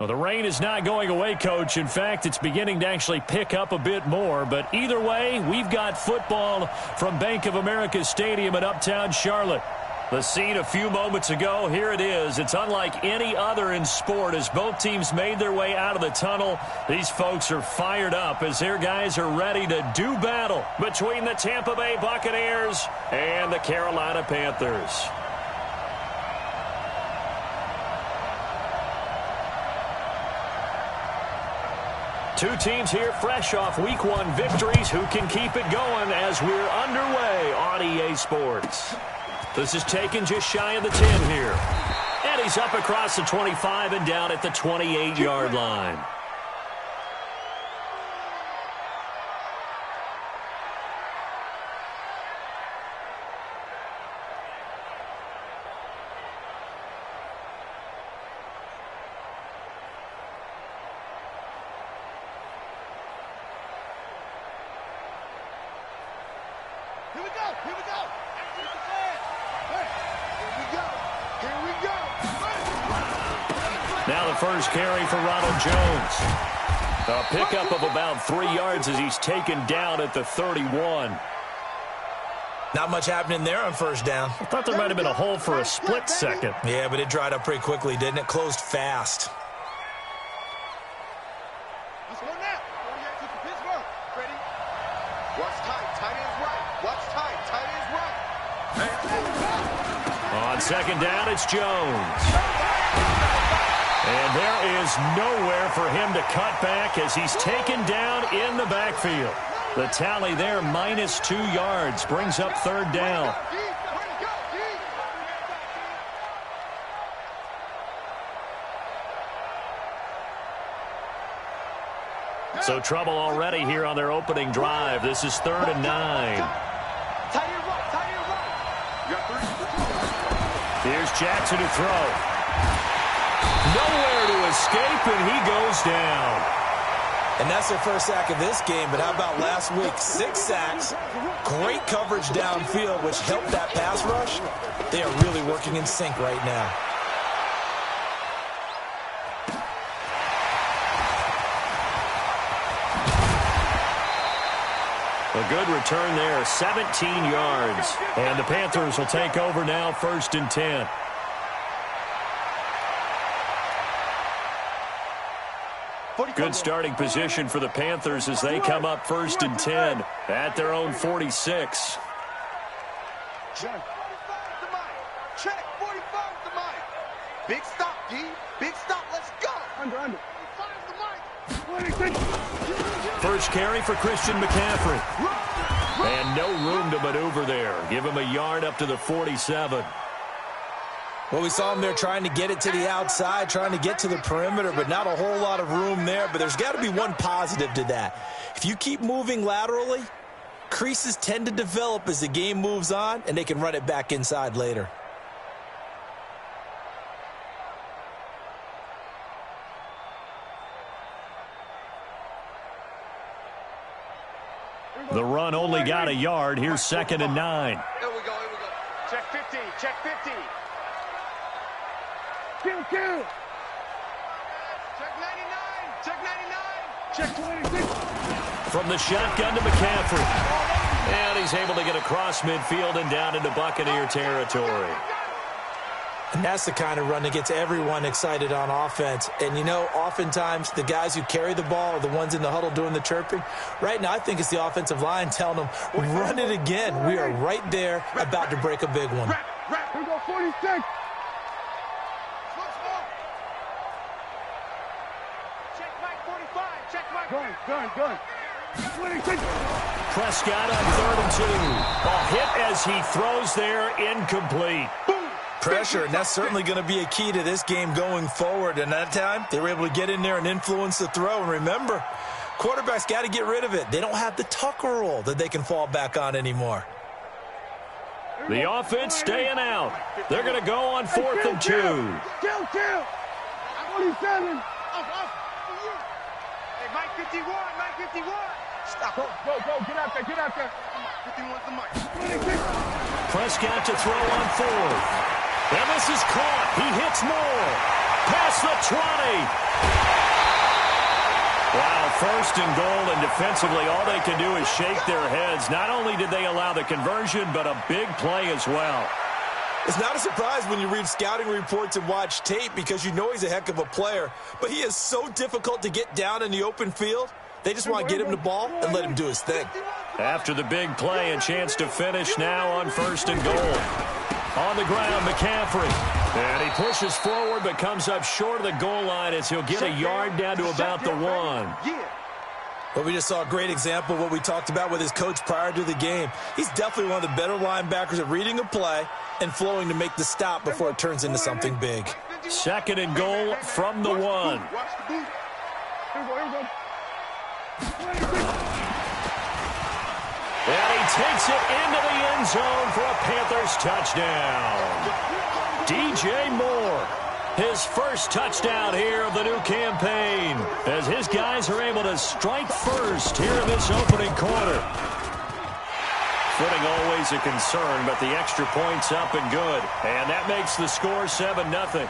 Well, the rain is not going away, Coach. In fact, it's beginning to actually pick up a bit more. But either way, we've got football from Bank of America Stadium in Uptown Charlotte. The scene a few moments ago, here it is. It's unlike any other in sport as both teams made their way out of the tunnel. These folks are fired up as their guys are ready to do battle between the Tampa Bay Buccaneers and the Carolina Panthers. Two teams here fresh off Week 1 victories. Who can keep it going as we're underway on EA Sports? This is taken just shy of the 10 here. And he's up across the 25 and down at the 28-yard line. Now the first carry for Ronald Jones. A pickup of about 3 yards as he's taken down at the 31. Not much happening there on first down. I thought there might have been a hole for a split second. Yeah, but it dried up pretty quickly, didn't it? Closed fast. Let's go now. 48 to Pittsburgh. Ready? Watch tight. Tight ends right. Watch tight. Tight ends right. On second down, it's Jones. And there is nowhere for him to cut back as he's taken down in the backfield. The tally there, -2 yards, brings up third down. So trouble already here on their opening drive. This is 3rd and 9. Here's Jackson to throw. Nowhere to escape, and he goes down. And that's their first sack of this game, but how about last week? 6 sacks, great coverage downfield, which helped that pass rush. They are really working in sync right now. A good return there, 17 yards. And the Panthers will take over now, 1st and 10. Good starting position for the Panthers as they come up 1st and 10 at their own 46. Check 45 the mic. Big stop, D. Big stop. Let's go. Under. First carry for Christian McCaffrey. And no room to maneuver there. Give him a yard up to the 47. Well, we saw him there trying to get it to the outside, trying to get to the perimeter, but not a whole lot of room there. But there's got to be one positive to that. If you keep moving laterally, creases tend to develop as the game moves on, and they can run it back inside later. The run only got a yard. Here's 2nd and 9. Here we go. Check 50. Check 50. Kill. Check 99. Check 99. Check 26. From the shotgun to McCaffrey. And he's able to get across midfield and down into Buccaneer territory. And that's the kind of run that gets everyone excited on offense. And, you know, oftentimes the guys who carry the ball are the ones in the huddle doing the chirping. Right now, I think it's the offensive line telling them, run it again. We are right there about to break a big one. Here we go, 46. Check Mike 45. Check Mike. Gun. 26. Prescott on 3rd and 2. A hit as he throws there, incomplete. Pressure, and that's certainly going to be a key to this game going forward. And that time, they were able to get in there and influence the throw. And remember, quarterbacks got to get rid of it. They don't have the Tucker rule that they can fall back on anymore. The offense staying out. They're going to go on 4th and 2. Kill. 47. Hey, Mike 51. Stop. Go. Get out there. 51's the mic. 26. Prescott to throw on 4th. And this is caught. He hits Moore. Past the 20. Wow, first and goal, and defensively all they can do is shake their heads. Not only did they allow the conversion, but a big play as well. It's not a surprise when you read scouting reports and watch tape because you know he's a heck of a player. But he is so difficult to get down in the open field. They just want to get him the ball and let him do his thing. After the big play, a chance to finish now on first and goal. On the ground, McCaffrey. And he pushes forward but comes up short of the goal line as he'll get a yard down to about the 1. But we just saw a great example of what we talked about with his coach prior to the game. He's definitely one of the better linebackers at reading a play and flowing to make the stop before it turns into something big. Second and goal from the 1. And he takes it into the end zone for a Panthers touchdown. DJ Moore, his first touchdown here of the new campaign, as his guys are able to strike first here in this opening quarter. Footing always a concern, but the extra point's up and good. And that makes the score 7-0.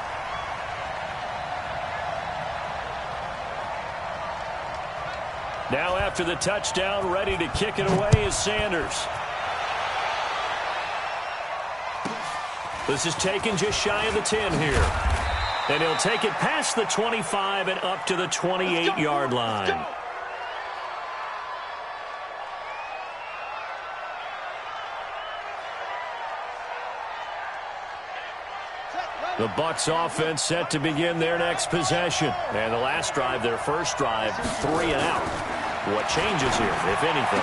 Now after the touchdown, ready to kick it away is Sanders. This is taken just shy of the 10 here. And he'll take it past the 25 and up to the 28-yard line. The Bucs offense set to begin their next possession. And the last drive, their first drive, 3 and out. What changes here, if anything?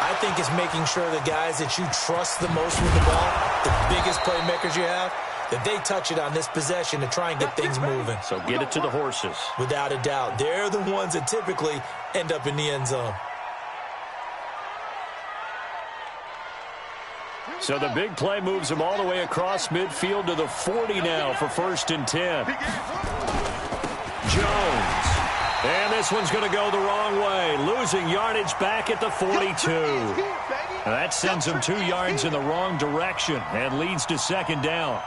I think it's making sure the guys that you trust the most with the ball, the biggest playmakers you have, that they touch it on this possession to try and get things moving. So get it to the horses. Without a doubt. They're the ones that typically end up in the end zone. So the big play moves them all the way across midfield to the 40 now for first and 10. Jones. And this one's going to go the wrong way. Losing yardage back at the 42. And that sends him 2 yards in the wrong direction and leads to second down.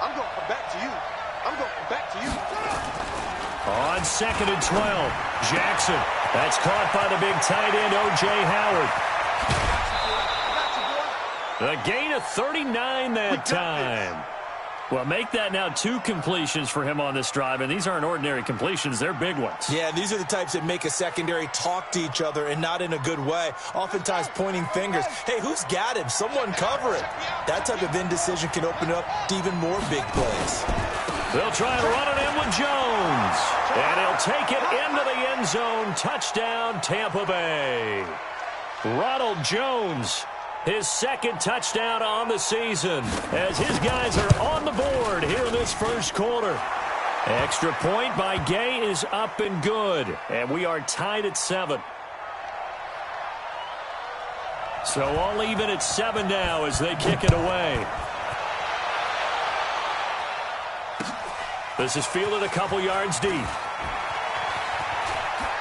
I'm going to come back to you. I'm going to come back to you. On second and 12, Jackson. That's caught by the big tight end, O.J. Howard. A gain of 39 that time. Well, make that now 2 completions for him on this drive, and these aren't ordinary completions. They're big ones. Yeah, these are the types that make a secondary talk to each other and not in a good way, oftentimes pointing fingers. Hey, who's got him? Someone cover it. That type of indecision can open up to even more big plays. They'll try and run it in with Jones. And he'll take it into the end zone. Touchdown, Tampa Bay. Ronald Jones, his second touchdown on the season, as his guys are on the board here in this first quarter. Extra point by Gay is up and good, and we are tied at 7. So all even at 7 now as they kick it away. This is fielded a couple yards deep.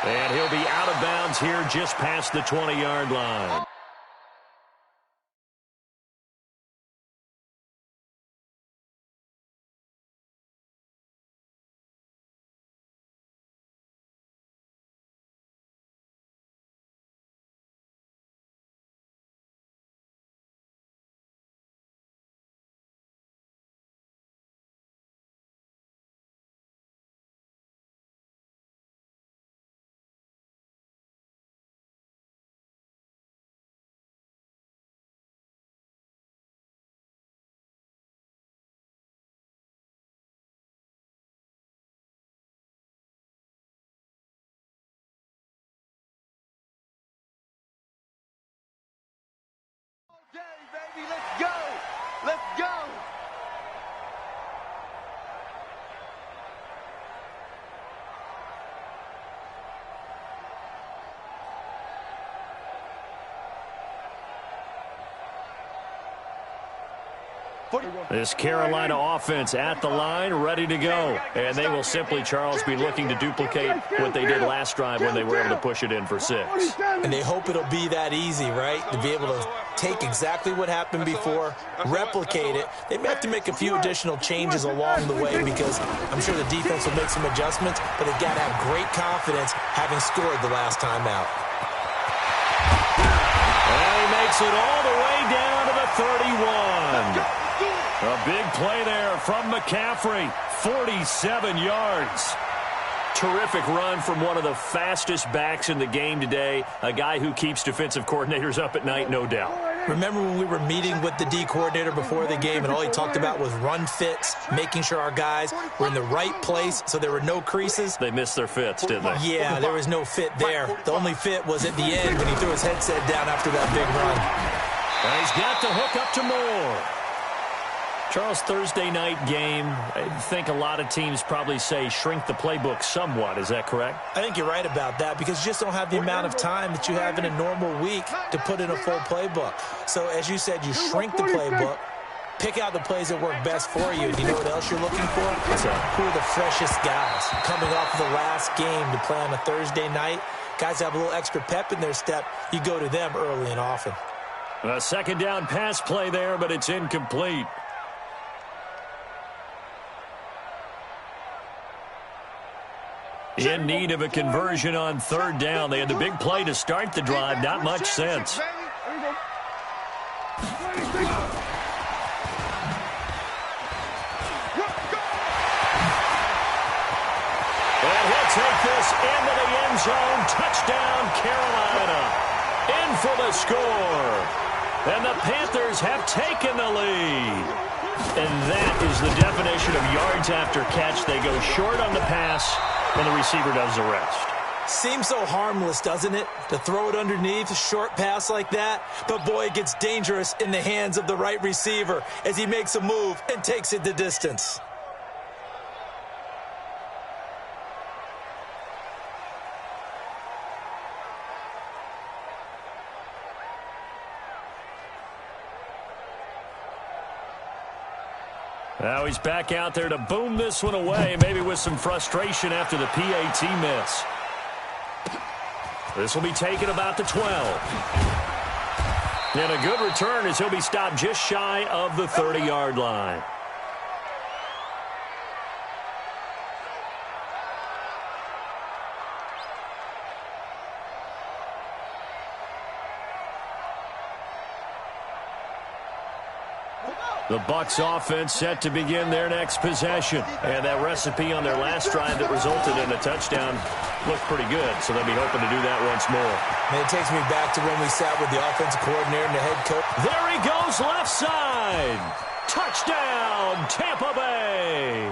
And he'll be out of bounds here just past the 20-yard line. Baby, let's go. Let's go. This Carolina offense at the line, ready to go. And they will simply, Charles, be looking to duplicate what they did last drive when they were able to push it in for 6. And they hope it'll be that easy, right? To be able to take exactly what happened before, replicate it. They may have to make a few additional changes along the way because I'm sure the defense will make some adjustments, but they've got to have great confidence having scored the last time out. And he makes it all the way down to the 31. A big play there from McCaffrey, 47 yards. Terrific run from one of the fastest backs in the game today, a guy who keeps defensive coordinators up at night, no doubt. Remember when we were meeting with the D coordinator before the game and all he talked about was run fits, making sure our guys were in the right place so there were no creases? They missed their fits, didn't they? Yeah, there was no fit there. The only fit was at the end when he threw his headset down after that big run. And he's got the hook up to Moore. Charles, Thursday night game, I think a lot of teams probably say shrink the playbook somewhat. Is that correct? I think you're right about that because you just don't have the amount of time that you have in a normal week to put in a full playbook. So, as you said, you shrink the playbook, pick out the plays that work best for you. And you know what else you're looking for? Who are the freshest guys coming off of the last game to play on a Thursday night? Guys have a little extra pep in their step. You go to them early and often. A second down pass play there, but it's incomplete. In need of a conversion on third down. They had the big play to start the drive. Not much sense. And he'll take this into the end zone. Touchdown, Carolina. In for the score. And the Panthers have taken the lead. And that is the definition of yards after catch. They go short on the pass when the receiver does the rest. Seems so harmless, doesn't it, to throw it underneath a short pass like that? But, boy, it gets dangerous in the hands of the right receiver as he makes a move and takes it the distance. Now he's back out there to boom this one away, maybe with some frustration after the PAT miss. This will be taken about the 12. And a good return as he'll be stopped just shy of the 30-yard line. The Bucs offense set to begin their next possession. And that recipe on their last drive that resulted in a touchdown looked pretty good, so they'll be hoping to do that once more. And it takes me back to when we sat with the offensive coordinator and the head coach. There he goes, left side. Touchdown, Tampa Bay.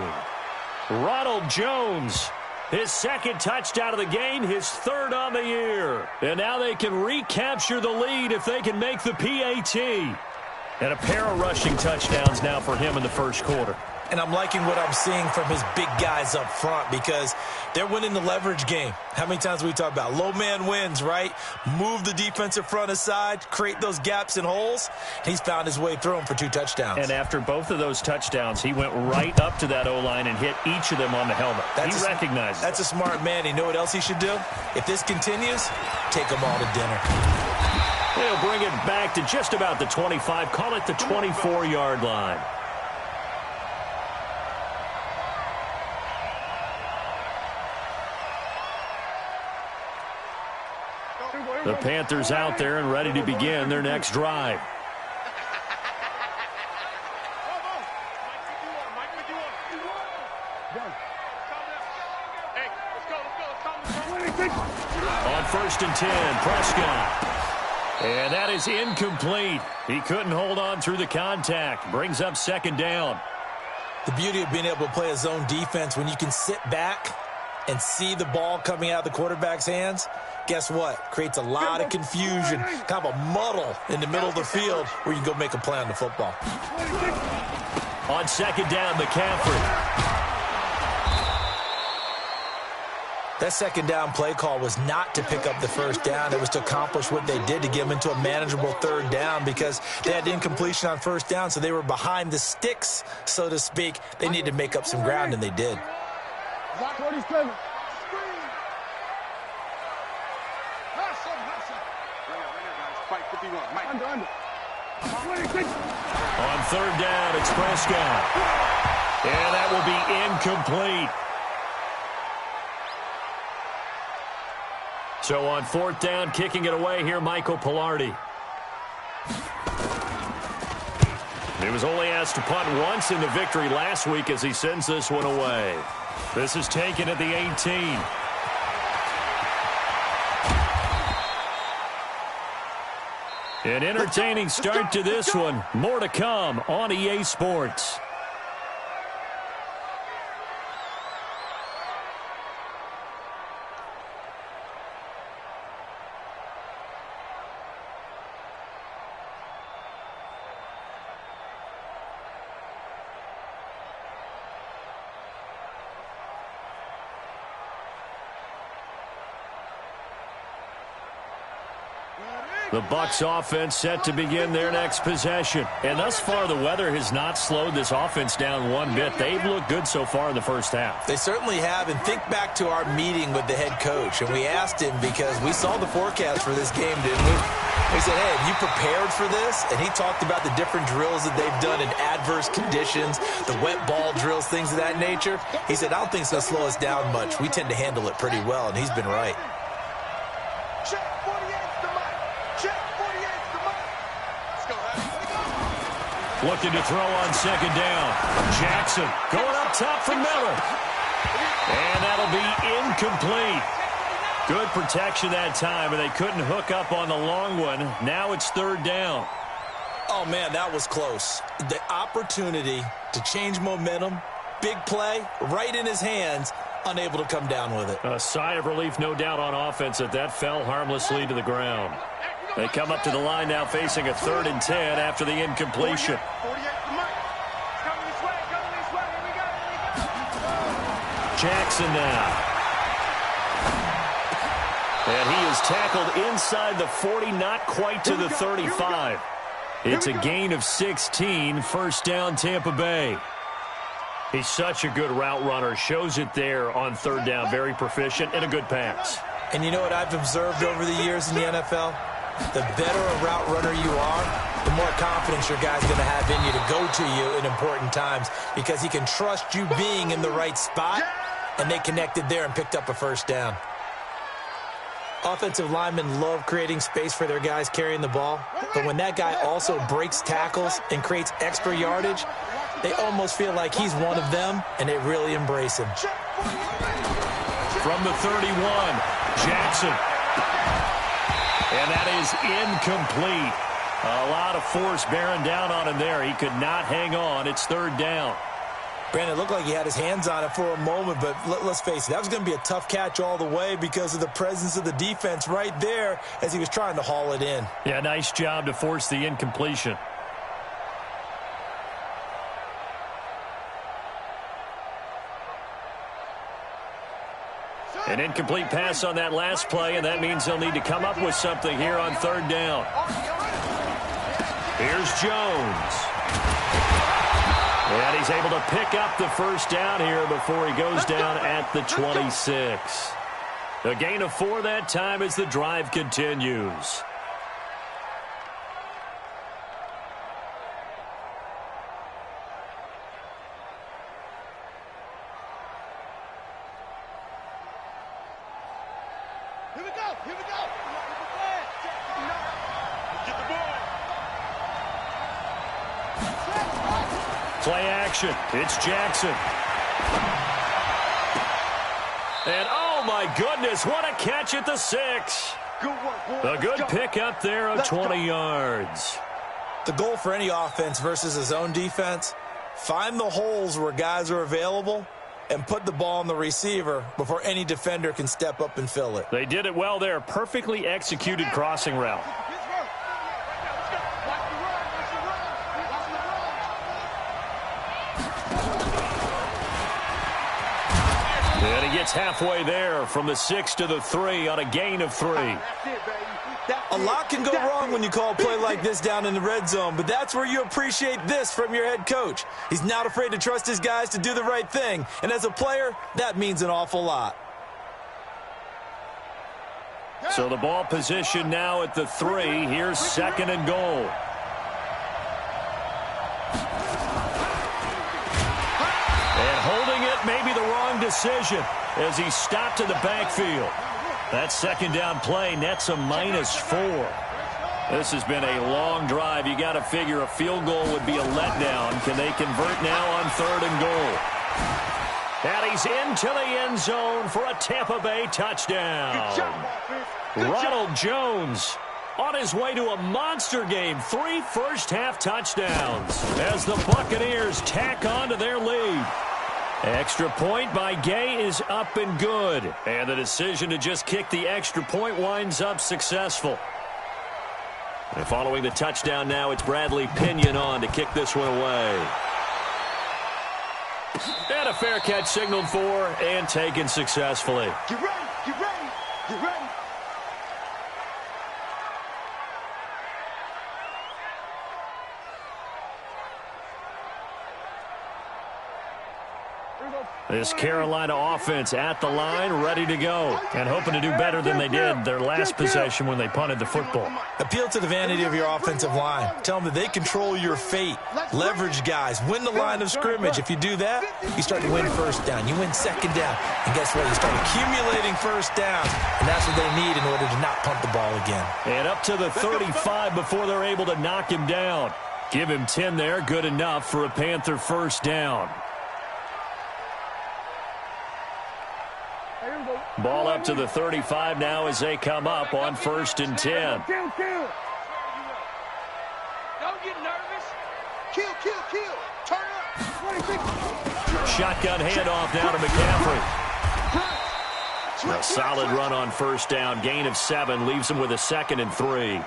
Ronald Jones, his second touchdown of the game, his third on the year. And now they can recapture the lead if they can make the PAT. And a pair of rushing touchdowns now for him in the first quarter. And I'm liking what I'm seeing from his big guys up front because they're winning the leverage game. How many times we talk about low man wins, right? Move the defensive front aside, create those gaps and holes. He's found his way through them for 2 touchdowns. And after both of those touchdowns, he went right up to that O-line and hit each of them on the helmet. He recognized That's a smart man. You know what else he should do? If this continues, take them all to dinner. They'll bring it back to just about the 25. Call it the 24-yard line. The Panthers out there and ready to begin their next drive. On 1st and 10, Prescott. And that is incomplete. He couldn't hold on through the contact. Brings up second down. The beauty of being able to play a zone defense when you can sit back and see the ball coming out of the quarterback's hands, guess what? Creates a lot of confusion, kind of a muddle in the middle of the field where you can go make a play on the football. On second down, McCaffrey. That second down play call was not to pick up the first down. It was to accomplish what they did, to get them into a manageable third down, because they had incompletion on first down, so they were behind the sticks, so to speak. They needed to make up some ground, and they did. On third down, it's Prescott. And that will be incomplete. So on fourth down, kicking it away here, Michael Pilardi. He was only asked to punt once in the victory last week as he sends this one away. This is taken at the 18. An entertaining start to this one. More to come on EA Sports. The Bucs offense set to begin their next possession. And thus far, the weather has not slowed this offense down one bit. They've looked good so far in the first half. They certainly have. And think back to our meeting with the head coach. And we asked him, because we saw the forecast for this game, didn't we? We said, hey, have you prepared for this? And he talked about the different drills that they've done in adverse conditions, the wet ball drills, things of that nature. He said, I don't think it's going to slow us down much. We tend to handle it pretty well, and he's been right. Looking to throw on second down. Jackson going up top for Miller. And that'll be incomplete. Good protection that time, and they couldn't hook up on the long one. Now it's third down. Oh, man, that was close. The opportunity to change momentum, big play, right in his hands, unable to come down with it. A sigh of relief, no doubt, on offense that fell harmlessly to the ground. They come up to the line now facing a 3rd and 10 after the incompletion. Jackson now. And he is tackled inside the 40, not quite to the 35. It's a gain of 16, first down Tampa Bay. He's such a good route runner. Shows it there on third down. Very proficient and a good pass. And you know what I've observed over the years in the NFL? The better a route runner you are, the more confidence your guy's going to have in you to go to you in important times, because he can trust you being in the right spot, and they connected there and picked up a first down. Offensive linemen love creating space for their guys carrying the ball, but when that guy also breaks tackles and creates extra yardage, they almost feel like he's one of them, and they really embrace him. From the 31, Jackson. And that is incomplete. A lot of force bearing down on him there. He could not hang on. It's third down. Brandon, it looked like he had his hands on it for a moment, but let's face it, that was going to be a tough catch all the way because of the presence of the defense right there as he was trying to haul it in. Yeah, nice job to force the incompletion. An incomplete pass on that last play, and that means they'll need to come up with something here on third down. Here's Jones. And he's able to pick up the first down here before he goes down at the 26. A gain of 4 that time as the drive continues. Play action. It's Jackson. And oh my goodness, what a catch at the 6. A good pickup there of 20 yards. The goal for any offense versus his own defense, find the holes where guys are available and put the ball on the receiver before any defender can step up and fill it. They did it well there. Perfectly executed crossing route. gets halfway there from the 6 to the 3 on a gain of 3. That's it, baby. That's A lot can go wrong when you call a play like this down in the red zone, but that's where you appreciate this from your head coach. He's not afraid to trust his guys to do the right thing, and as a player, that means an awful lot. So the ball position now at the 3. Here's 2nd and goal. And holding it may be the wrong decision as he stopped in the backfield. That 2nd down play nets a -4. This has been a long drive. You got to figure a field goal would be a letdown. Can they convert now on 3rd and goal? And he's into the end zone for a Tampa Bay touchdown. Ronald Jones on his way to a monster game. 3 first-half touchdowns as the Buccaneers tack on to their lead. Extra point by Gay is up and good. And the decision to just kick the extra point winds up successful. And following the touchdown now, it's Bradley Pinion on to kick this one away. And a fair catch signaled for and taken successfully. Get ready, get ready, get ready. This Carolina offense at the line, ready to go, and hoping to do better than they did their last possession when they punted the football. Appeal to the vanity of your offensive line. Tell them that they control your fate. Leverage guys. Win the line of scrimmage. If you do that, you start to win first down. You win 2nd down. And guess what? You start accumulating first downs. And that's what they need in order to not punt the ball again. And up to the 35 before they're able to knock him down. Give him 10 there. Good enough for a Panther first down. Ball up to the 35 now as they come up on 1st and 10. Don't get nervous. Kill. Turn up. Shotgun handoff now to McCaffrey. A solid run on 1st down. Gain of 7 leaves him with a 2nd and 3.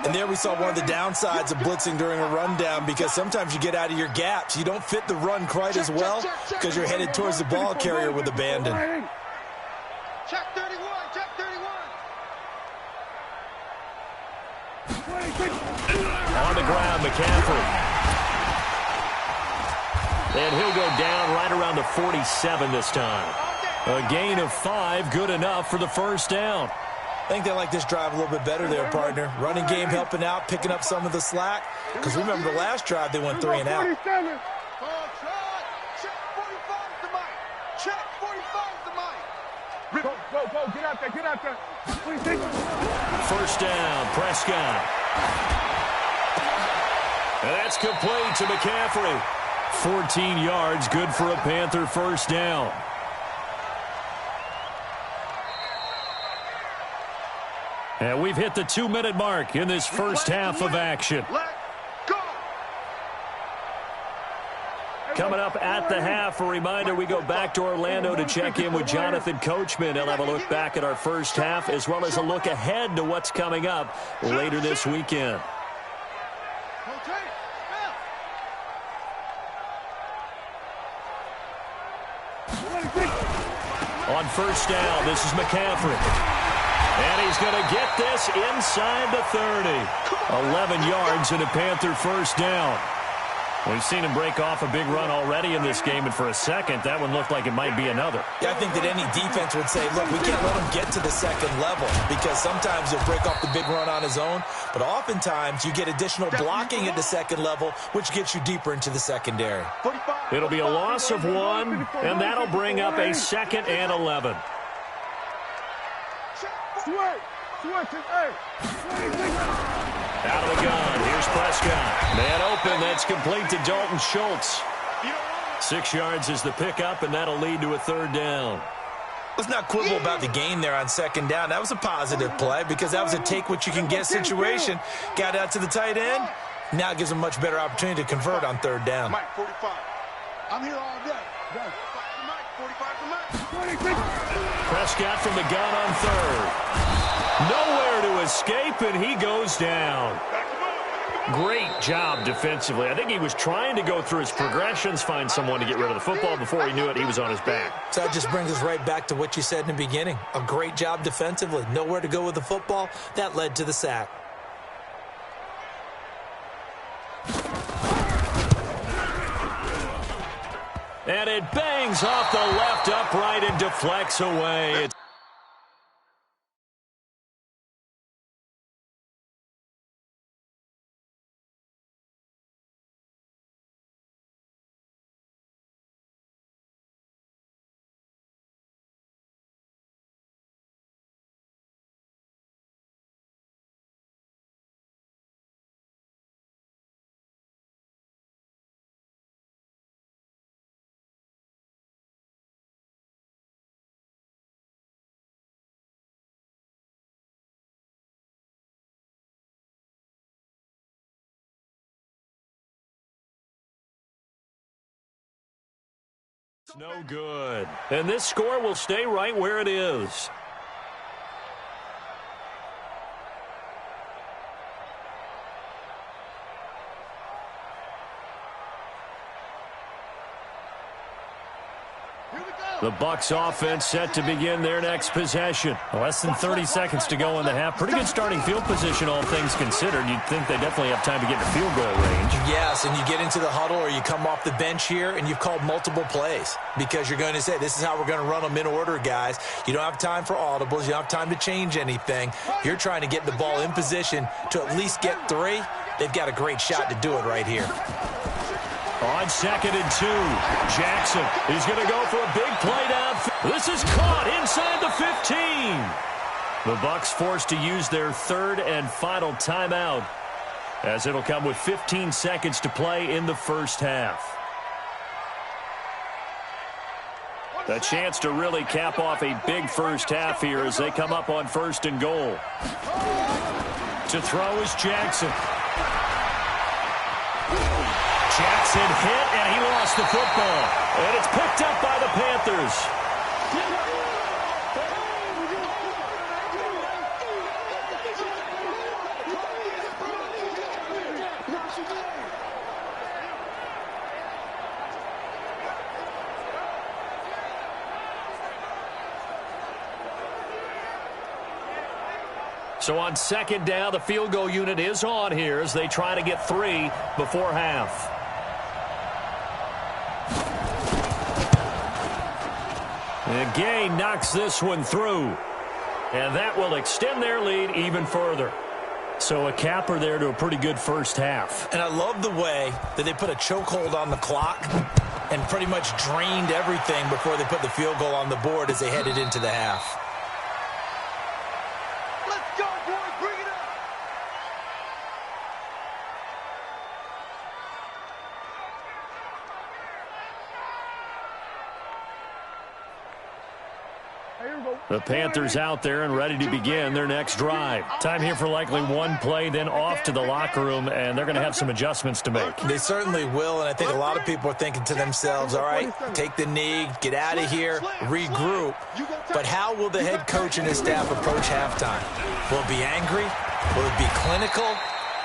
And there we saw one of the downsides of blitzing during a rundown, because sometimes you get out of your gaps. You don't fit the run quite as well because you're headed towards the ball carrier with abandon. Check 31, check 31. On the ground, McCaffrey. And he'll go down right around the 47 this time. A gain of 5, good enough for the first down. I think they like this drive a little bit better there, partner. Running game helping out, picking up some of the slack. Because remember the last drive, they went 3 and out. Check 45 the mic. Check 45 the mic. Go, get out there. First down, Prescott. And that's complete to McCaffrey. 14 yards, good for a Panther first down. And we've hit the 2-minute mark in this first half of action. Coming up at the half, a reminder, we go back to Orlando to check in with Jonathan Coachman. He'll have a look back at our first half as well as a look ahead to what's coming up later this weekend. On first down, this is McCaffrey. And he's going to get this inside the 30. 11 yards and a Panther first down. We've seen him break off a big run already in this game, and for a second, that one looked like it might be another. Yeah, I think that any defense would say, look, we can't let him get to the 2nd level, because sometimes he'll break off the big run on his own, but oftentimes you get additional blocking at the 2nd level, which gets you deeper into the secondary. It'll be a loss of 1, and that'll bring up a 2nd and 11. Out of the gun, here's Prescott. Man open, that's complete to Dalton Schultz. 6 yards is the pickup, and that'll lead to a 3rd down. Let's not quibble about the gain there on 2nd down. That was a positive play because that was a take-what-you-can-get situation. Got out to the tight end. Now it gives him a much better opportunity to convert on 3rd down. Mike, 45. I'm here all day. 45 Prescott from the gun on 3rd. Nowhere to escape, and he goes down. Great job defensively. I think he was trying to go through his progressions, find someone to get rid of the football. Before he knew it, he was on his back. So that just brings us right back to what you said in the beginning. A great job defensively. Nowhere to go with the football. That led to the sack. And it bangs off the left upright and deflects away. No good. And this score will stay right where it is. The Bucs offense set to begin their next possession. Less than 30 seconds to go in the half. Pretty good starting field position, all things considered. You'd think they definitely have time to get to field goal range. Yes, and you get into the huddle or you come off the bench here and you've called multiple plays because you're going to say, this is how we're going to run them in order, guys. You don't have time for audibles. You don't have time to change anything. You're trying to get the ball in position to at least get 3. They've got a great shot to do it right here. On 2nd and 2, Jackson is going to go for a big play downfield. This is caught inside the 15. The Bucs forced to use their 3rd and final timeout, as it'll come with 15 seconds to play in the first half. A chance to really cap off a big first half here as they come up on 1st and goal. To throw is Jackson. Jackson hit, and he lost the football. And it's picked up by the Panthers. So on 2nd down, the field goal unit is on here as they try to get 3 before half. And Gay knocks this one through. And that will extend their lead even further. So a capper there to a pretty good first half. And I love the way that they put a chokehold on the clock and pretty much drained everything before they put the field goal on the board as they headed into the half. Let's go, boys. Bring it up. The Panthers out there and ready to begin their next drive. Time here for likely one play, then off to the locker room, and they're going to have some adjustments to make. They certainly will, and I think a lot of people are thinking to themselves, all right, take the knee, get out of here, regroup. But how will the head coach and his staff approach halftime? Will it be angry? Will it be clinical?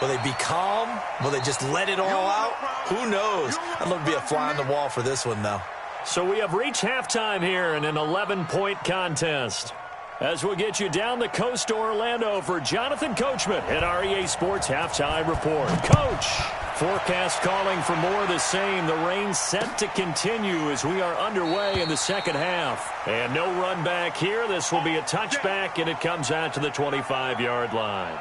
Will they be calm? Will they just let it all out? Who knows? I'd love to be a fly on the wall for this one, though. So we have reached halftime here in an 11-point contest. As we'll get you down the coast to Orlando for Jonathan Coachman at our EA Sports Halftime Report. Coach, forecast calling for more of the same. The rain set to continue as we are underway in the second half. And no run back here. This will be a touchback, and it comes out to the 25-yard line.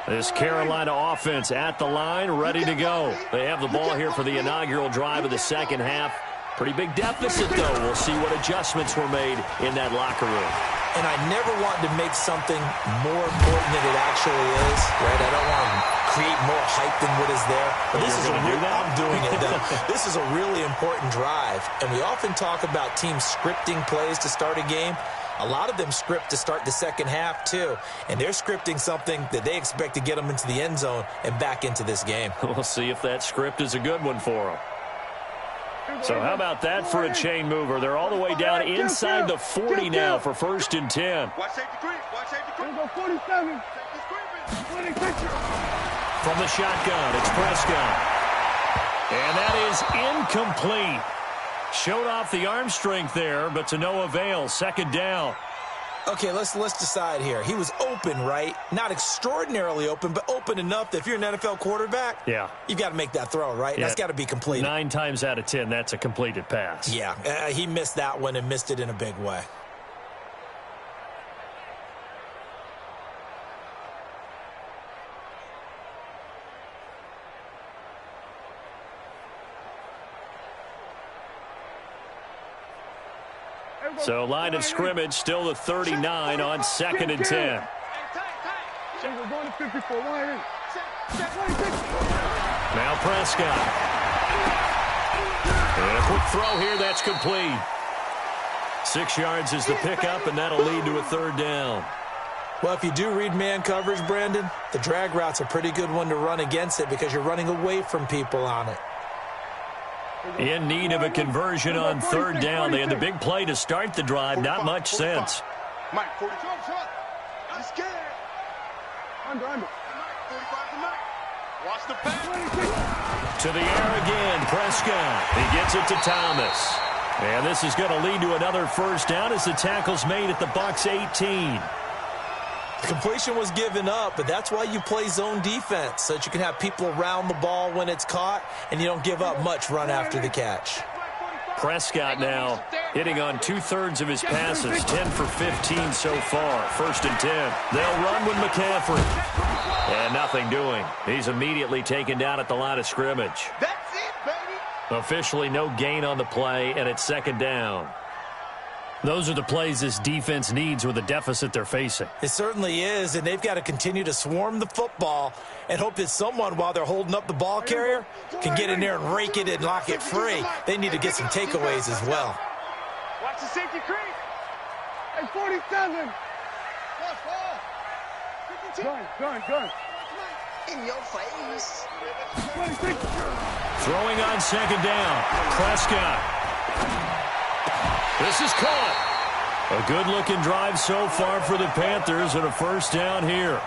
This Carolina offense at the line, ready to go. They have the ball here for the inaugural drive of the second half. Pretty big deficit, though. We'll see what adjustments were made in that locker room. And I never want to make something more important than it actually is, right? I don't want to create more hype than what is there. But this is I'm doing it, though. This is a really important drive. And we often talk about teams scripting plays to start a game. A lot of them script to start the second half, too. And they're scripting something that they expect to get them into the end zone and back into this game. We'll see if that script is a good one for them. So how about that for a chain mover? They're all the way down inside the 40 now for 1st and 10. Watch safety creep. Watch safety creep. 47. From the shotgun, it's Prescott. And that is incomplete. Showed off the arm strength there, but to no avail. 2nd down. Okay, let's decide here. He was open, right? Not extraordinarily open, but open enough that if you're an NFL quarterback, yeah, you've got to make that throw, right? Yeah. That's got to be completed. 9 times out of 10, that's a completed pass. Yeah, he missed that one and missed it in a big way. So line of scrimmage still the 39 on 2nd and 10. Now Prescott. And a quick throw here, that's complete. 6 yards is the pickup, and that'll lead to a 3rd down. Well, if you do read man coverage, Brandon, the drag route's a pretty good one to run against it because you're running away from people on it. In need of a conversion on 3rd down. They had the big play to start the drive. Not much sense. Mike, 42. I'm scared. Under. 45 to Mike. Watch the pass. To the air again, Prescott. He gets it to Thomas. And this is going to lead to another 1st down as the tackle's made at the Bucs 18. The completion was given up, but that's why you play zone defense, so that you can have people around the ball when it's caught, and you don't give up much run after the catch. Prescott now hitting on 2/3 of his passes, 10 for 15 so far. 1st and 10. They'll run with McCaffrey. And nothing doing. He's immediately taken down at the line of scrimmage. That's it, baby. Officially no gain on the play, and it's 2nd down. Those are the plays this defense needs with the deficit they're facing. It certainly is, and they've got to continue to swarm the football and hope that someone, while they're holding up the ball carrier, can get in there and rake it and lock it free. They need to get some takeaways as well. Watch the safety creep. Hey, 47. Watch ball. Gun. In your face. 26. Throwing on 2nd down. Prescott. This is caught. A good-looking drive so far for the Panthers and a 1st down here.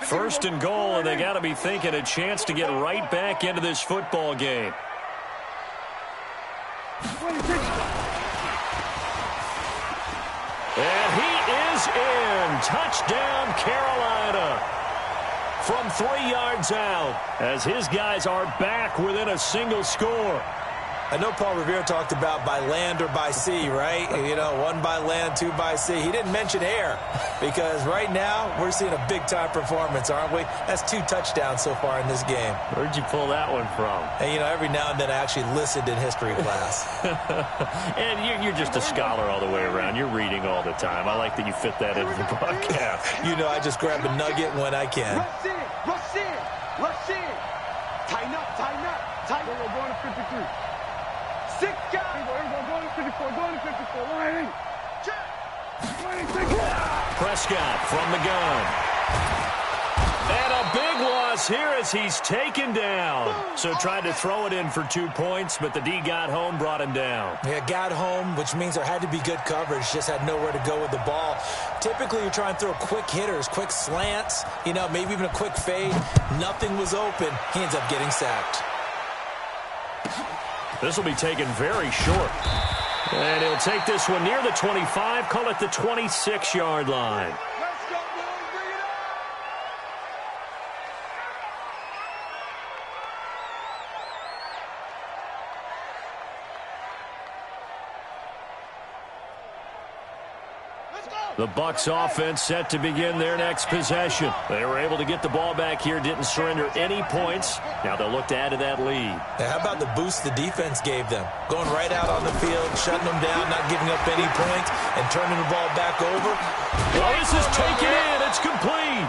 First and goal, and they got to be thinking a chance to get right back into this football game. And he is in. Touchdown, Carolina. From 3 yards out, as his guys are back within a single score. I know Paul Revere talked about by land or by sea, right? You know, 1 by land, 2 by sea. He didn't mention air because right now we're seeing a big-time performance, aren't we? That's 2 touchdowns so far in this game. Where'd you pull that one from? And, you know, every now and then I actually listened in history class. And you're just a scholar all the way around. You're reading all the time. I like that you fit that into the broadcast. You know, I just grab a nugget when I can. Rush in. Tighten up. We're going to 53. 6 guys. Going to 54. Line. 26. Prescott from the gun. And a big loss here as he's taken down. So tried to throw it in for 2 points, but the D got home, brought him down. Yeah, got home, which means there had to be good coverage. Just had nowhere to go with the ball. Typically, you try and throw quick hitters, quick slants, you know, maybe even a quick fade. Nothing was open. He ends up getting sacked. This will be taken very short. And he'll take this one near the 25, call it the 26-yard line. Let's go, boys. Bring it on. Let's go. The Bucs offense set to begin their next possession. They were able to get the ball back here, didn't surrender any points. Now they'll look to add to that lead. Now, how about the boost the defense gave them? Going right out on the field, shutting them down, not giving up any points, and turning the ball back over. Well, this is taken in. It's complete.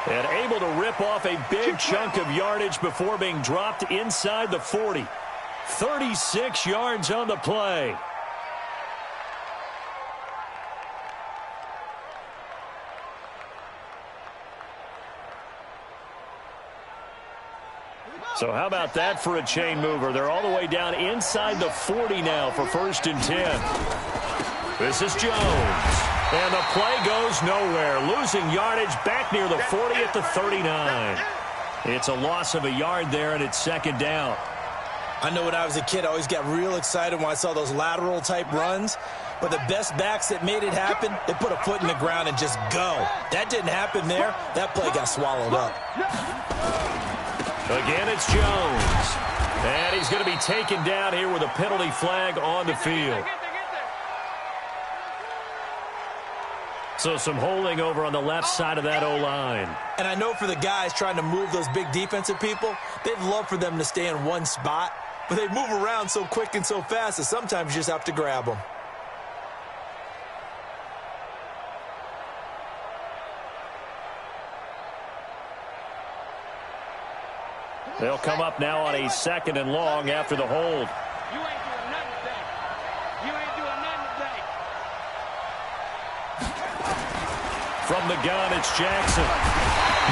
And able to rip off a big chunk of yardage before being dropped inside the 40. 36 yards on the play. So how about that for a chain mover? They're all the way down inside the 40 now for 1st and 10. This is Jones. And the play goes nowhere. Losing yardage back near the 40 at the 39. It's a loss of a yard there, and it's 2nd down. I know when I was a kid, I always got real excited when I saw those lateral-type runs. But the best backs that made it happen, they put a foot in the ground and just go. That didn't happen there. That play got swallowed up. Again, it's Jones. And he's going to be taken down here with a penalty flag on the field. So some holding over on the left side of that O-line. And I know for the guys trying to move those big defensive people, they'd love for them to stay in one spot. But they move around so quick and so fast that sometimes you just have to grab them. They'll come up now on a 2nd and long after the hold. You ain't doing nothing today. You ain't doing nothing today. From the gun, it's Jackson.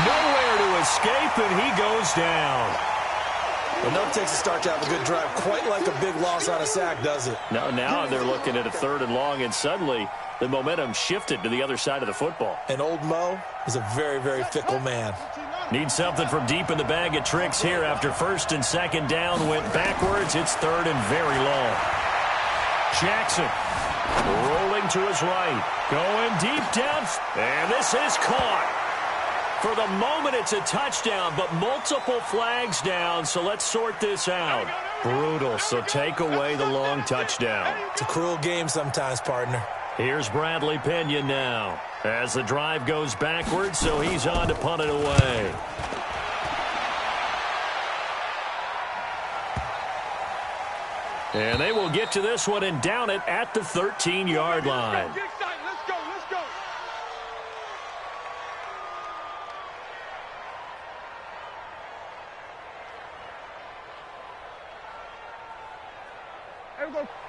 Nowhere to escape, and he goes down. Enough takes a start to have a good drive. Quite like a big loss on a sack, does it? Now they're looking at a 3rd and long, and suddenly the momentum shifted to the other side of the football. And old Mo is a very, very fickle man. Need something from deep in the bag of tricks here after 1st and 2nd down. Went backwards. It's 3rd and very long. Jackson rolling to his right. Going deep down. And this is caught. For the moment, it's a touchdown, but multiple flags down, so let's sort this out. Brutal, so take away the long touchdown. It's a cruel game sometimes, partner. Here's Bradley Pinion now as the drive goes backwards, so he's on to punt it away. And they will get to this one and down it at the 13-yard line. Let's go, let's go.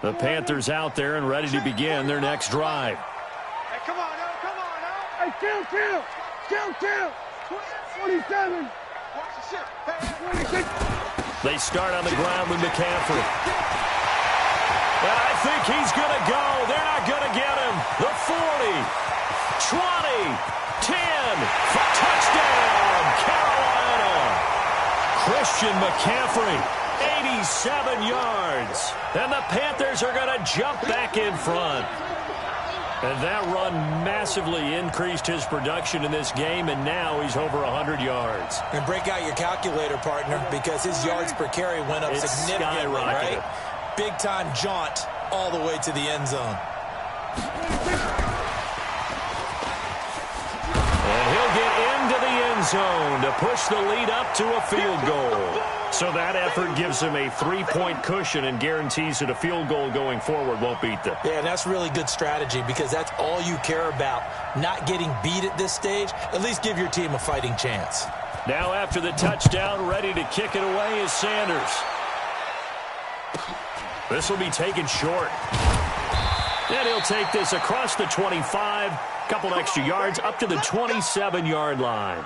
The Panthers out there and ready to begin their next drive. Hey, come on now. Hey, kill. 27. Watch the shit. Hey, 26. They start on the ground with McCaffrey. And I think he's going to go. They're not going to get him. The 40, 20, 10, for touchdown, Carolina. Christian McCaffrey. 87 yards. And the Panthers are going to jump back in front. And that run massively increased his production in this game, and now he's over 100 yards. And break out your calculator, partner, because his yards per carry went up significantly, right? Big-time jaunt all the way to the end zone. And he'll get into the end zone to push the lead up to a field goal. So that effort gives him a 3-point cushion and guarantees that a field goal going forward won't beat them. Yeah, and that's really good strategy because that's all you care about, not getting beat at this stage. At least give your team a fighting chance. Now after the touchdown, ready to kick it away is Sanders. This will be taken short. And he'll take this across the 25, couple extra yards up to the 27-yard line.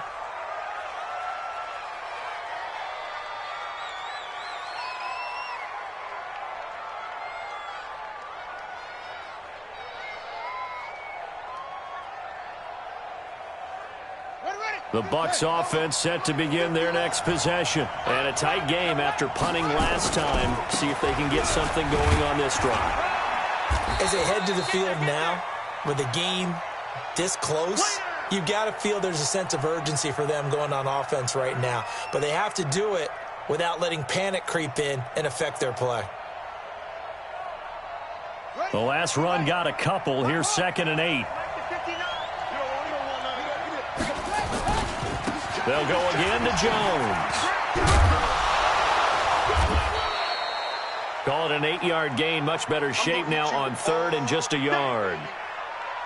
The Bucs offense set to begin their next possession. And a tight game after punting last time. See if they can get something going on this drive. As they head to the field now, with the game this close, you've got to feel there's a sense of urgency for them going on offense right now. But they have to do it without letting panic creep in and affect their play. The last run got a couple. Here's 2nd and 8. They'll go again to Jones. Call it an 8-yard gain. Much better shape now on 3rd and just a yard.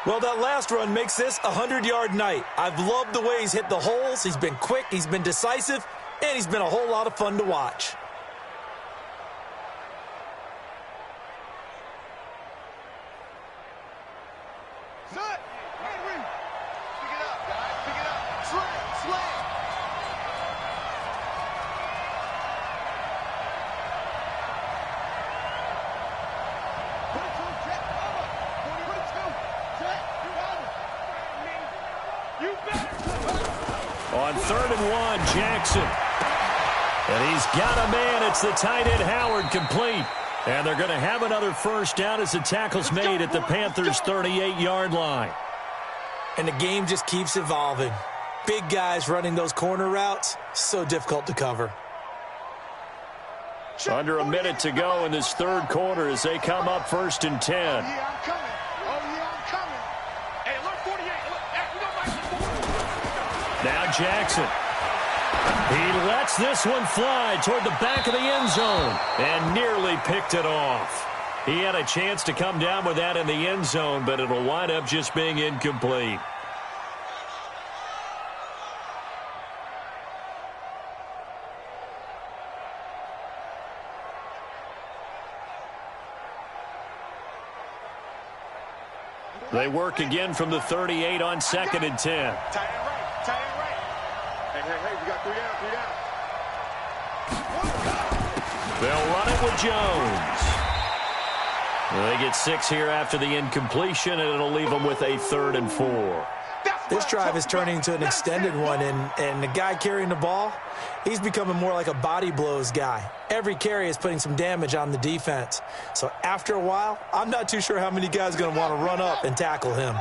Well, that last run makes this a 100-yard night. I've loved the way he's hit the holes. He's been quick, he's been decisive, and he's been a whole lot of fun to watch. 3rd and 1, Jackson. And he's got a man. It's the tight end, Howard, complete. And they're going to have another first down as the tackle's made at the Panthers' 38-yard line. And the game just keeps evolving. Big guys running those corner routes, so difficult to cover. Under a minute to go in this 3rd quarter as they come up 1st and 10. Oh, yeah, I'm coming. Oh, yeah, I'm coming. Hey, look, 48. Look, Now Jackson. He lets this one fly toward the back of the end zone and nearly picked it off. He had a chance to come down with that in the end zone, but it'll wind up just being incomplete. They work again from the 38 on 2nd and 10. Tight end right. Tight end right. Hey, we got 3 down. They'll run it with Jones. They get 6 here after the incompletion, and it'll leave them with a 3rd and 4. This drive is turning into an extended one, and the guy carrying the ball, he's becoming more like a body blows guy. Every carry is putting some damage on the defense. So after a while, I'm not too sure how many guys are going to want to run up and tackle him.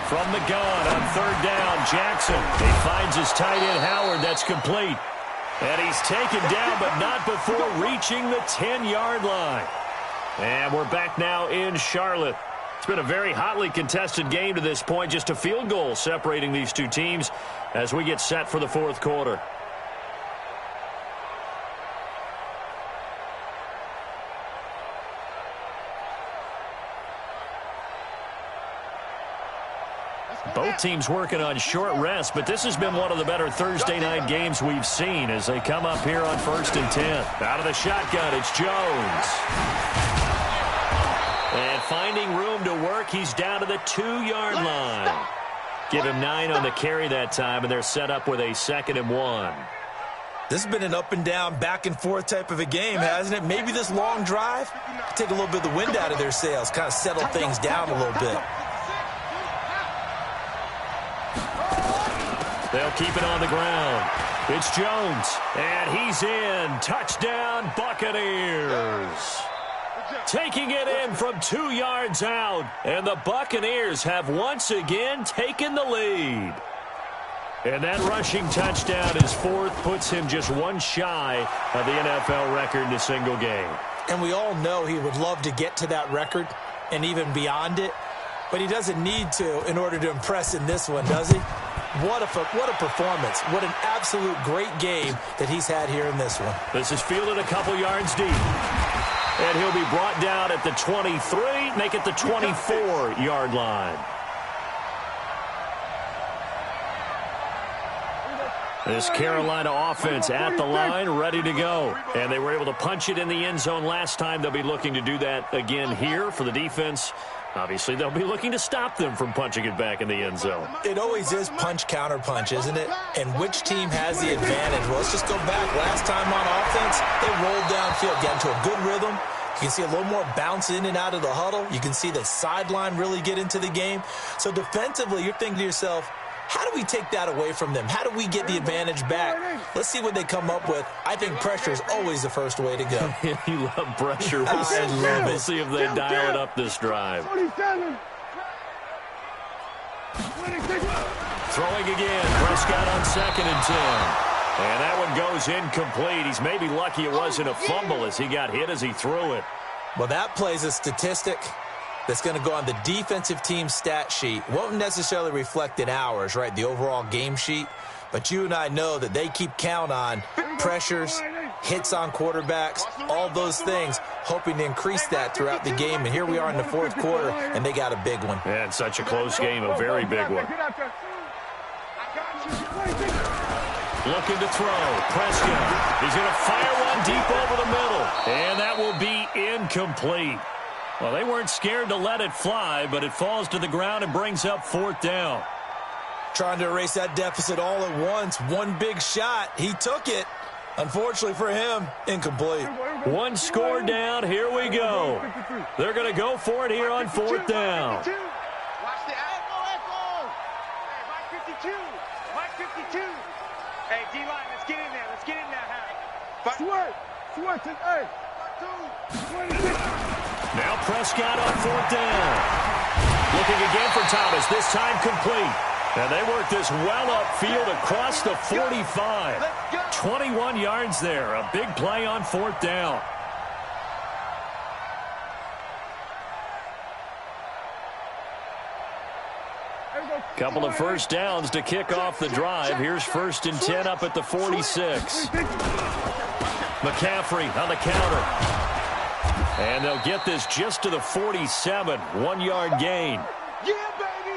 From the gun on 3rd down, Jackson. He finds his tight end, Howard. That's complete. And he's taken down, but not before reaching the 10-yard line. And we're back now in Charlotte. It's been a very hotly contested game to this point. Just a field goal separating these two teams as we get set for the 4th quarter. Both teams working on short rest, but this has been one of the better Thursday night games we've seen as they come up here on 1st and 10. Out of the shotgun, it's Jones. And finding room to work, he's down to the 2-yard line. Give him 9 on the carry that time, and they're set up with a 2nd and 1. This has been an up and down, back and forth type of a game, hasn't it? Maybe this long drive could take a little bit of the wind out of their sails, kind of settle things down a little bit. They'll keep it on the ground. It's Jones, and he's in. Touchdown, Buccaneers. Taking it in from 2 yards out, and the Buccaneers have once again taken the lead. And that rushing touchdown, his 4th, puts him just 1 shy of the NFL record in a single game. And we all know he would love to get to that record and even beyond it, but he doesn't need to in order to impress in this one, does he? What a performance. What an absolute great game that he's had here in this one. This is fielded a couple yards deep. And he'll be brought down at the 23, make it the 24-yard line. This Carolina offense at the line, ready to go. And they were able to punch it in the end zone last time. They'll be looking to do that again here for the defense. Obviously, they'll be looking to stop them from punching it back in the end zone. It always is punch, counter punch, isn't it? And which team has the advantage? Well, let's just go back. Last time on offense, they rolled downfield, got into a good rhythm. You can see a little more bounce in and out of the huddle. You can see the sideline really get into the game. So defensively, you're thinking to yourself, how do we take that away from them? How do we get the advantage back? Let's see what they come up with. I think pressure is always the first way to go. You love pressure. I love it. We'll see if they dial it up this drive. 27. Throwing again. Prescott on 2nd and 10. And that one goes incomplete. He's maybe lucky it wasn't a fumble as he got hit as he threw it. Well, that plays a statistic that's going to go on the defensive team stat sheet. Won't necessarily reflect in ours, right, the overall game sheet. But you and I know that they keep count on pressures, hits on quarterbacks, all those things, hoping to increase that throughout the game. And here we are in the 4th quarter, and they got a big one. And such a close game, a very big one. Looking to throw. Prescott. He's going to fire one deep over the middle. And that will be incomplete. Well, they weren't scared to let it fly, but it falls to the ground and brings up 4th down. trying to erase that deficit all at once. One big shot. He took it. Unfortunately for him, incomplete. One score down. Here we go. They're going to go for it here on fourth down. Watch the echo. Hey, Mike 52. Mike 52. Hey, D-line, let's get in there. Let's get in there, Harry. Sweat. Hey. 26. Now Prescott on fourth down. Looking again for Thomas. This time complete. And they work this well upfield across the 45. 21 yards there. A big play on fourth down. Couple of first downs to kick off the drive. Here's 1st and 10 up at the 46. McCaffrey on the counter. And they'll get this just to the 47. 1-yard gain.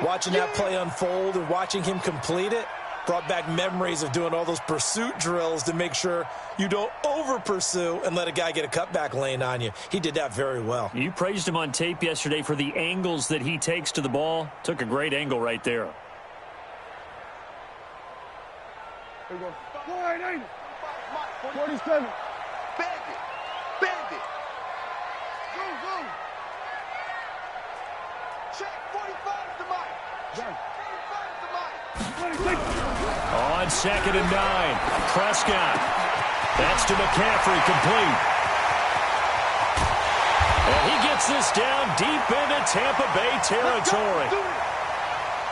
Watching that play unfold and watching him complete it brought back memories of doing all those pursuit drills to make sure you don't over-pursue and let a guy get a cutback lane on you. He did that very well. You praised him on tape yesterday for the angles that he takes to the ball. Took a great angle right there. There we go. 47. Bandit. Go. Check 45 to Mike. Done. 45 to Mike. 26. On 2nd and 9. Prescott. That's to McCaffrey, complete. And he gets this down deep into Tampa Bay territory.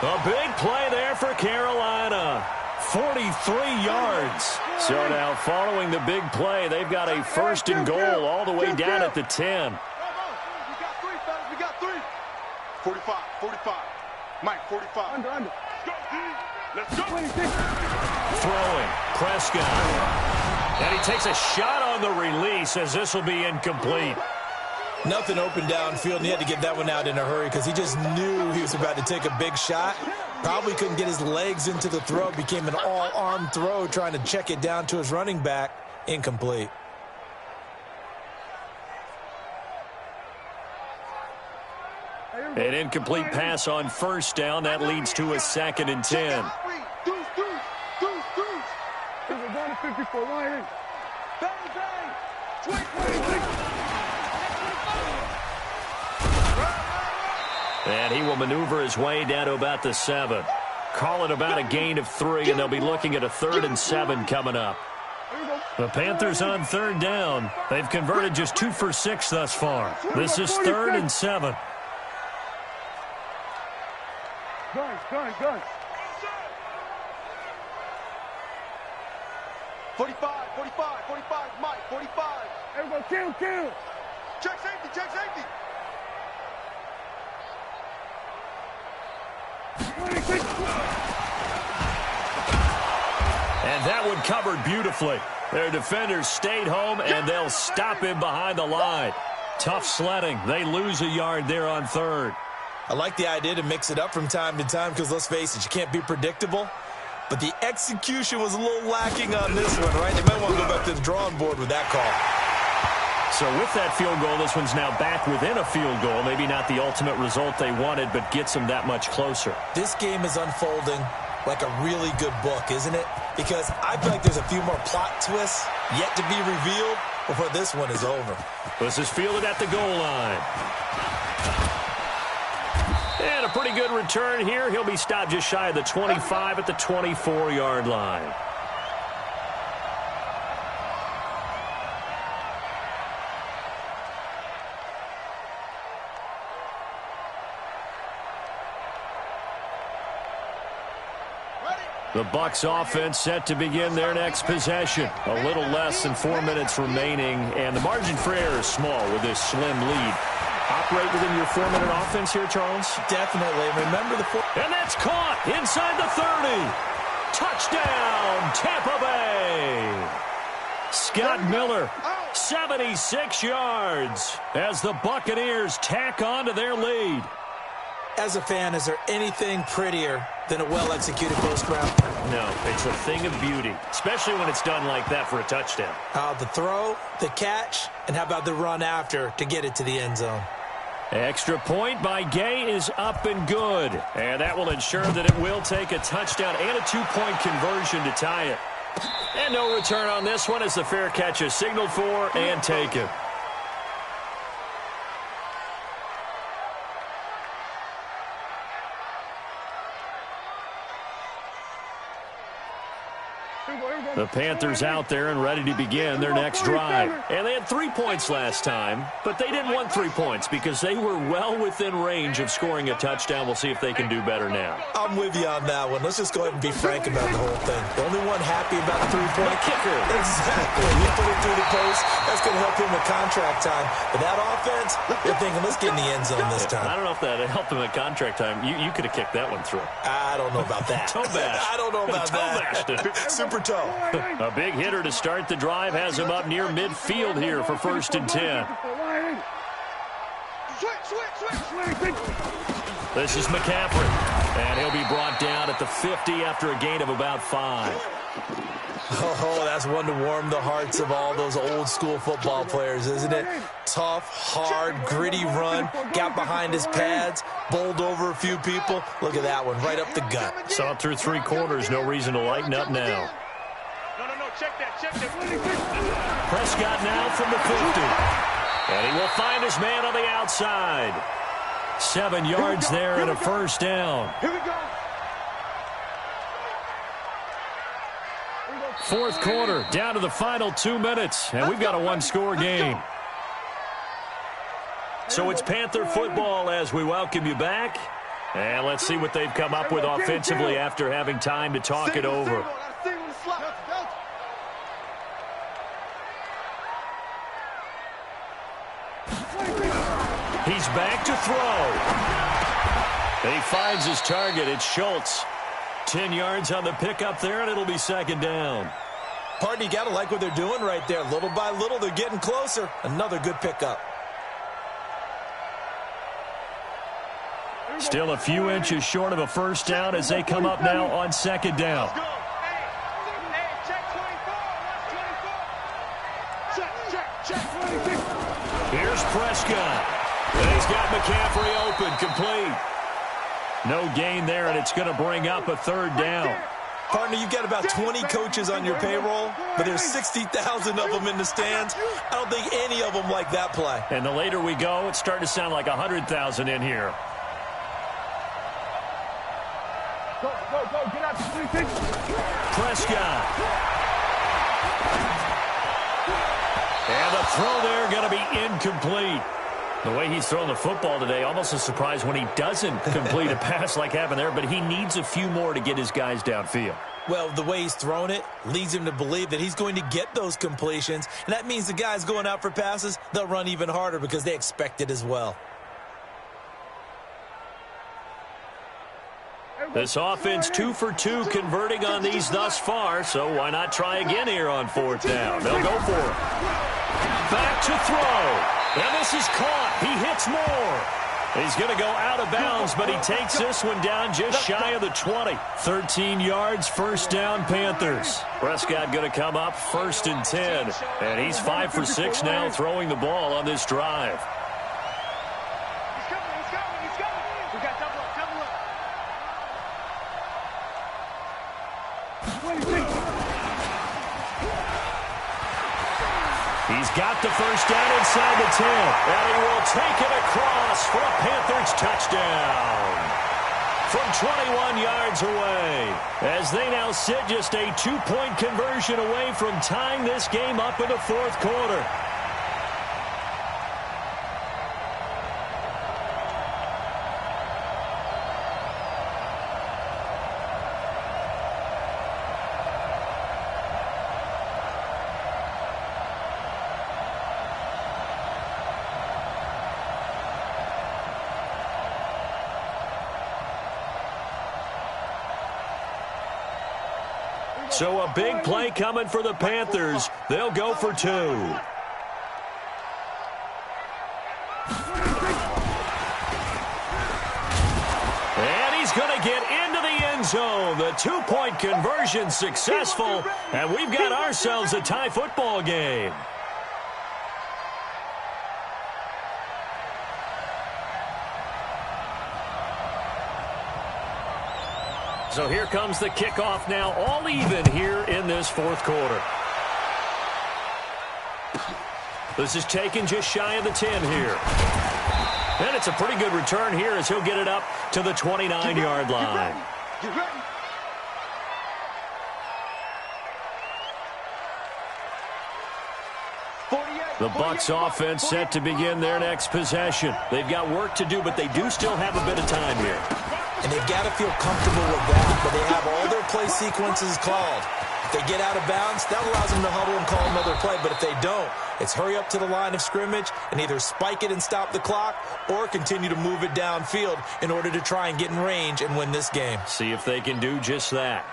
A big play there for Carolina. 43 yards. So now following the big play, they've got a 1st and goal all the way down at the 10. We got 3, fellas. We got 3. 45. Mike, 45. Under. Let's go. 26. Throwing. Prescott. And he takes a shot on the release as this will be incomplete. Nothing open downfield, and he had to get that one out in a hurry because he just knew he was about to take a big shot. Probably couldn't get his legs into the throw. Became an all-arm throw trying to check it down to his running back. Incomplete. An incomplete pass on 1st down. That leads to a 2nd and 10. Deuce. We're going to 54. Line in. Bang. 26. And he will maneuver his way down to about the 7. Call it about a gain of 3, and they'll be looking at a 3rd and 7 coming up. The Panthers on 3rd down. They've converted just 2 for 6 thus far. This is 3rd and 7. Gun. 45, Mike, 45. Everybody kill. Check safety. 26. And that one covered beautifully. Their defenders stayed home, and they'll stop him behind the line. Tough sledding. They lose a yard there on 3rd. I like the idea to mix it up from time to time because, let's face it, you can't be predictable. But the execution was a little lacking on this one, right? They might want to go back to the drawing board with that call. So with that field goal, this one's now back within a field goal. Maybe not the ultimate result they wanted, but gets them that much closer. This game is unfolding like a really good book, isn't it? Because I feel like there's a few more plot twists yet to be revealed before this one is over. This is fielded at the goal line. And a pretty good return here. He'll be stopped just shy of the 25 at the 24-yard line. The Bucs offense set to begin their next possession. A little less than 4 minutes remaining, and the margin for error is small with this slim lead. Operate within your 4-minute offense here, Charles? Definitely. Remember the And that's caught inside the 30. Touchdown, Tampa Bay. Scott Miller, 76 yards as the Buccaneers tack on to their lead. As a fan, is there anything prettier than a well-executed post route? No, it's a thing of beauty, especially when it's done like that for a touchdown. The throw, the catch, and how about the run after to get it to the end zone? Extra point by Gay is up and good. And that will ensure that it will take a touchdown and a two-point conversion to tie it. And no return on this one as the fair catch is signaled for and taken. The Panthers out there and ready to begin their next drive. And they had 3 points last time, but they didn't want 3 points because they were well within range of scoring a touchdown. We'll see if they can do better now. I'm with you on that one. Let's just go ahead and be frank about the whole thing. The only one happy about the 3-point kicker. Exactly. He put it through the post. That's going to help him with contract time. But that offense, they're thinking, let's get in the end zone this time. I don't know if that helped him at contract time. You could have kicked that one through. I don't know about that. Toe bash. I don't know about that. Super toe. A big hitter to start the drive has him up near midfield here for 1st and 10. This is McCaffrey, and he'll be brought down at the 50 after a gain of about 5. Oh, that's one to warm the hearts of all those old school football players, isn't it? Tough, hard, gritty run, got behind his pads, bowled over a few people. Look at that one, right up the gut. Saw it through 3 quarters, no reason to lighten up now. Check that. Prescott now from the 50. And he will find his man on the outside. 7 yards there and a first down. Here we go. 4th quarter, down to the final 2 minutes, and we've got a one-score game. So it's Panther football as we welcome you back. And let's see what they've come up with offensively after having time to talk it over. He's back to throw. And he finds his target. It's Schultz. 10 yards on the pickup there, and it'll be 2nd down. Partner, you got to like what they're doing right there. Little by little, they're getting closer. Another good pickup. Still a few inches short of a first down as they come up now on 2nd down. Here's Prescott. And he's got McCaffrey open, complete. No gain there, and it's going to bring up a 3rd down. Partner, you've got about 20 coaches on your payroll, but there's 60,000 of them in the stands. I don't think any of them like that play. And the later we go, it's starting to sound like 100,000 in here. Go, get out the 3-6. Prescott. And the throw there going to be incomplete. The way he's thrown the football today, almost a surprise when he doesn't complete a pass like happened there, but he needs a few more to get his guys downfield. Well, the way he's thrown it leads him to believe that he's going to get those completions, and that means the guys going out for passes, they'll run even harder because they expect it as well. This offense 2 for 2 converting on these thus far, so why not try again here on 4th down? They'll go for it. Back to throw. And this is caught. He hits more. He's going to go out of bounds, but he takes this one down just shy of the 20. 13 yards, first down, Panthers. Prescott going to come up 1st and 10. And he's 5 for 6 now throwing the ball on this drive. He's coming. We got double up. He's got the first down inside the 10. And he will take it across for a Panthers touchdown. From 21 yards away. As they now sit just a 2-point conversion away from tying this game up in the 4th quarter. So a big play coming for the Panthers. They'll go for 2. And he's going to get into the end zone. The 2-point conversion successful. And we've got ourselves a tie football game. So here comes the kickoff now, all even here in this fourth quarter. This is taken just shy of the 10 here. And it's a pretty good return here as he'll get it up to the 29-yard line. Get ready. The Bucs offense set to begin their next possession. They've got work to do, but they do still have a bit of time here. And they've got to feel comfortable with that, but they have all their play sequences called. If they get out of bounds, that allows them to huddle and call another play. But if they don't, it's hurry up to the line of scrimmage and either spike it and stop the clock or continue to move it downfield in order to try and get in range and win this game. See if they can do just that.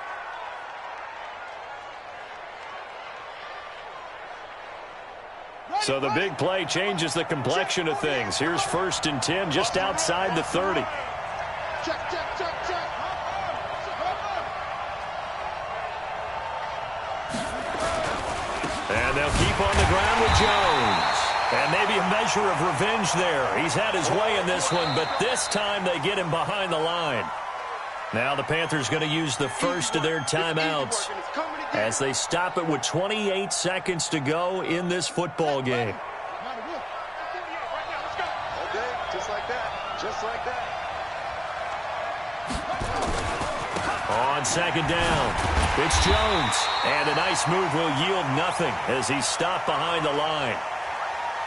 So the big play changes the complexion of things. Here's 1st and 10 just outside the 30. Check, check, check, check. And they'll keep on the ground with Jones. And maybe a measure of revenge there. He's had his way in this one, but this time they get him behind the line. Now the Panthers going to use the first of their timeouts as they stop it with 28 seconds to go in this football game. Okay, just like that. Just like that. On 2nd down, it's Jones. And a nice move will yield nothing as he's stopped behind the line.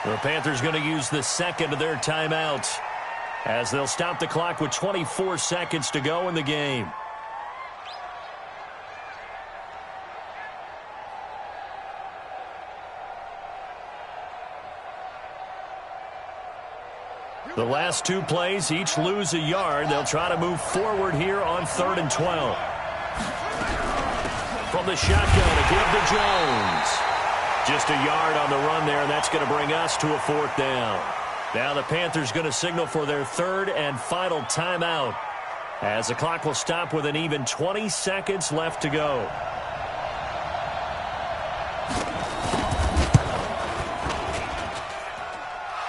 The Panthers going to use the second of their timeouts as they'll stop the clock with 24 seconds to go in the game. The last two plays each lose a yard. They'll try to move forward here on 3rd and 12. From the shotgun, a give to Jones. Just a yard on the run there, and that's going to bring us to a 4th down. Now the Panthers going to signal for their 3rd and final timeout as the clock will stop with an even 20 seconds left to go.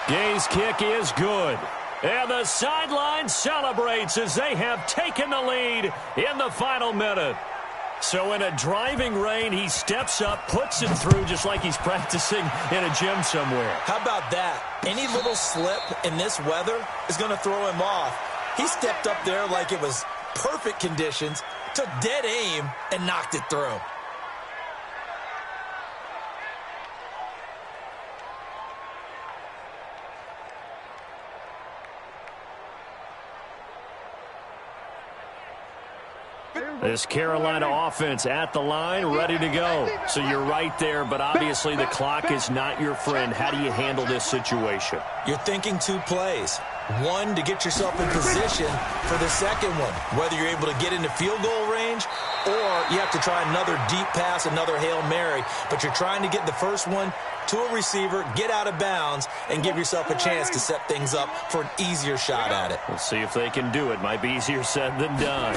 Gay's kick is good. And the sideline celebrates as they have taken the lead in the final minute. So in a driving rain, he steps up, puts it through just like he's practicing in a gym somewhere. How about that? Any little slip in this weather is going to throw him off. He stepped up there like it was perfect conditions, took dead aim, and knocked it through. This Carolina offense at the line, ready to go. So you're right there, but obviously the clock is not your friend. How do you handle this situation? You're thinking 2 plays. One, to get yourself in position for the second one, whether you're able to get into field goal range or you have to try another deep pass, another Hail Mary. But you're trying to get the first one to a receiver, get out of bounds, and give yourself a chance to set things up for an easier shot at it. We'll see if they can do it. Might be easier said than done.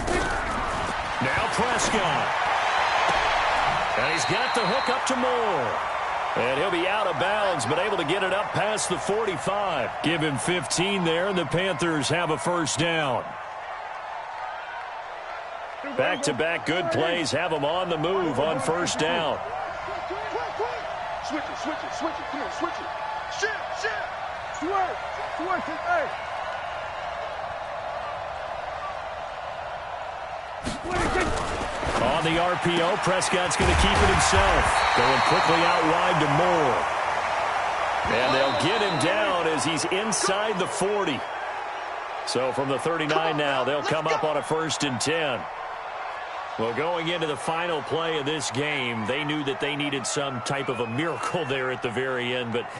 Now Prescott. And he's got the hook up to Moore. And he'll be out of bounds, but able to get it up past the 45. Give him 15 there, and the Panthers have a 1st down. Back-to-back good plays have them on the move on 1st down. Switch it, switch it, switch it. Come on, switch it. Shift, shift. Switch it, hey. On the RPO, Prescott's going to keep it himself. Going quickly out wide to Moore. And they'll get him down as he's inside the 40. So from the 39 now, they'll come up on a 1st and 10. Well, going into the final play of this game, they knew that they needed some type of a miracle there at the very end, but